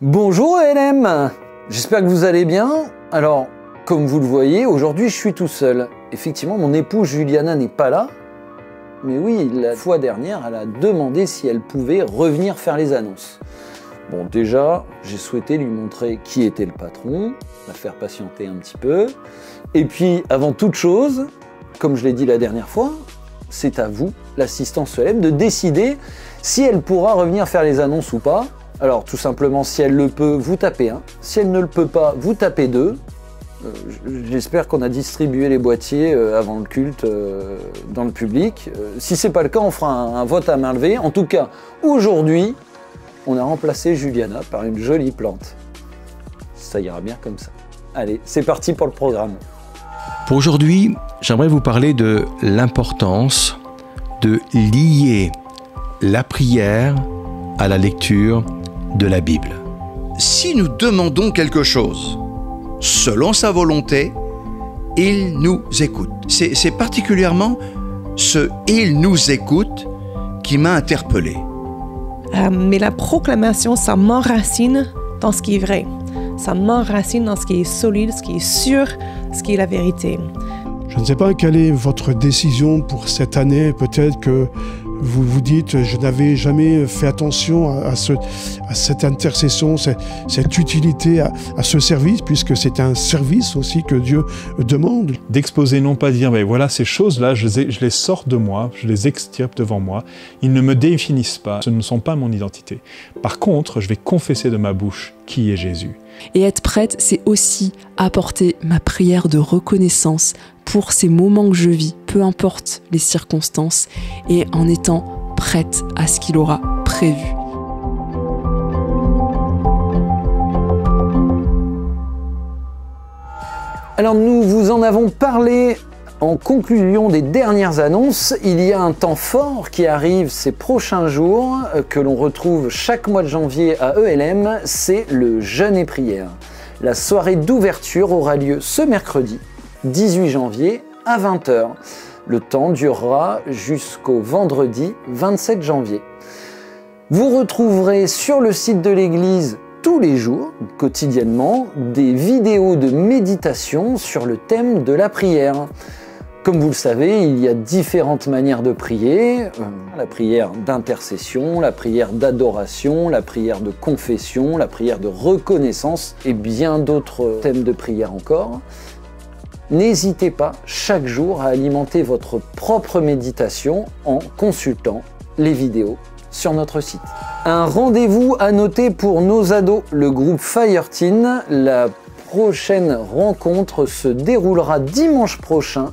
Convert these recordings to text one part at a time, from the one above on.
Bonjour ELM, j'espère que vous allez bien. Alors, comme vous le voyez, aujourd'hui je suis tout seul. Effectivement, mon épouse Juliana n'est pas là. Mais oui, la fois dernière, elle a demandé si elle pouvait revenir faire les annonces. Bon, déjà, j'ai souhaité lui montrer qui était le patron, la faire patienter un petit peu. Et puis, avant toute chose, comme je l'ai dit la dernière fois, c'est à vous, l'assistance ELM, de décider si elle pourra revenir faire les annonces ou pas. Alors, tout simplement, si elle le peut, vous tapez 1. Si elle ne le peut pas, vous tapez 2. J'espère qu'on a distribué les boîtiers avant le culte dans le public. Si c'est pas le cas, on fera un vote à main levée. En tout cas, aujourd'hui, on a remplacé Juliana par une jolie plante. Ça ira bien comme ça. Allez, c'est parti pour le programme. Pour aujourd'hui, j'aimerais vous parler de l'importance de lier la prière à la lecture de la Bible. Si nous demandons quelque chose selon sa volonté, il nous écoute. C'est particulièrement ce « il nous écoute » qui m'a interpellé. Mais la proclamation, ça m'enracine dans ce qui est vrai. Ça m'enracine dans ce qui est solide, ce qui est sûr, ce qui est la vérité. Je ne sais pas quelle est votre décision pour cette année. Peut-être que vous vous dites, je n'avais jamais fait attention à cette intercession, cette utilité à ce service, puisque c'est un service aussi que Dieu demande. D'exposer, non pas dire, mais voilà, ces choses-là, je les sors de moi, je les extirpe devant moi, ils ne me définissent pas, ce ne sont pas mon identité. Par contre, je vais confesser de ma bouche qui est Jésus. Et être prête, c'est aussi apporter ma prière de reconnaissance pour ces moments que je vis, peu importe les circonstances, et en étant prête à ce qu'il aura prévu. Alors nous vous en avons parlé en conclusion des dernières annonces. Il y a un temps fort qui arrive ces prochains jours, que l'on retrouve chaque mois de janvier à ELM, c'est le jeûne et prière. La soirée d'ouverture aura lieu ce mercredi, 18 janvier à 20 h. Le temps durera jusqu'au vendredi 27 janvier. Vous retrouverez sur le site de l'église tous les jours, quotidiennement, des vidéos de méditation sur le thème de la prière. Comme vous le savez, il y a différentes manières de prier, la prière d'intercession, la prière d'adoration, la prière de confession, la prière de reconnaissance et bien d'autres thèmes de prière encore. N'hésitez pas chaque jour à alimenter votre propre méditation en consultant les vidéos sur notre site. Un rendez-vous à noter pour nos ados, le groupe Fireteen. La prochaine rencontre se déroulera dimanche prochain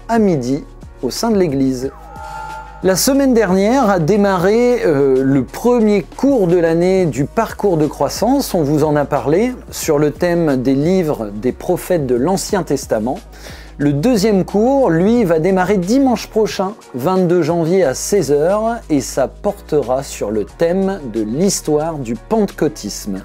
à midi au sein de l'église. La semaine dernière a démarré le premier cours de l'année du parcours de croissance. On vous en a parlé sur le thème des livres des prophètes de l'Ancien Testament. Le deuxième cours, lui, va démarrer dimanche prochain, 22 janvier à 16 h, et ça portera sur le thème de l'histoire du pentecôtisme.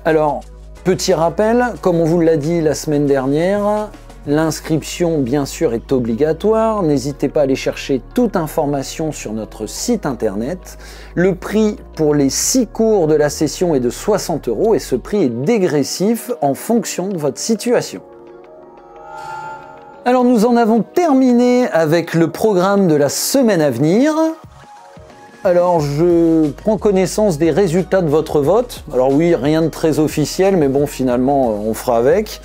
Alors, petit rappel, comme on vous l'a dit la semaine dernière, l'inscription, bien sûr, est obligatoire. N'hésitez pas à aller chercher toute information sur notre site internet. Le prix pour les 6 cours de la session est de 60 € et ce prix est dégressif en fonction de votre situation. Alors, nous en avons terminé avec le programme de la semaine à venir. Alors, je prends connaissance des résultats de votre vote. Alors oui, rien de très officiel, mais bon, finalement, on fera avec.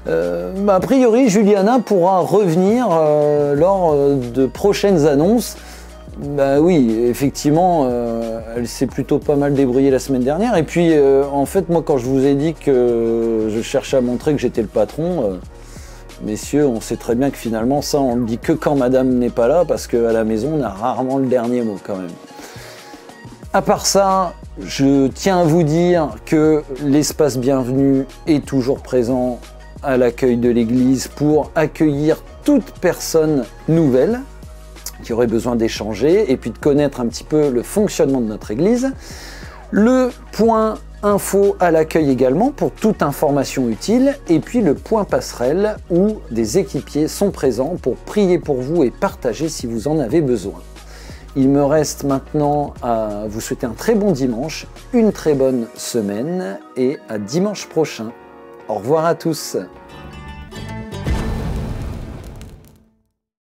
A priori, Juliana pourra revenir lors de prochaines annonces. Oui, effectivement, elle s'est plutôt pas mal débrouillée la semaine dernière. Et puis, en fait, moi, quand je vous ai dit que je cherchais à montrer que j'étais le patron, messieurs, on sait très bien que finalement, ça, on le dit que quand madame n'est pas là, parce qu'à la maison, on a rarement le dernier mot quand même. À part ça, je tiens à vous dire que l'espace bienvenu est toujours présent à l'accueil de l'église pour accueillir toute personne nouvelle qui aurait besoin d'échanger et puis de connaître un petit peu le fonctionnement de notre église. Le point info à l'accueil également pour toute information utile, et puis le point passerelle où des équipiers sont présents pour prier pour vous et partager si vous en avez besoin. Il me reste maintenant à vous souhaiter un très bon dimanche, une très bonne semaine et à dimanche prochain. Au revoir à tous.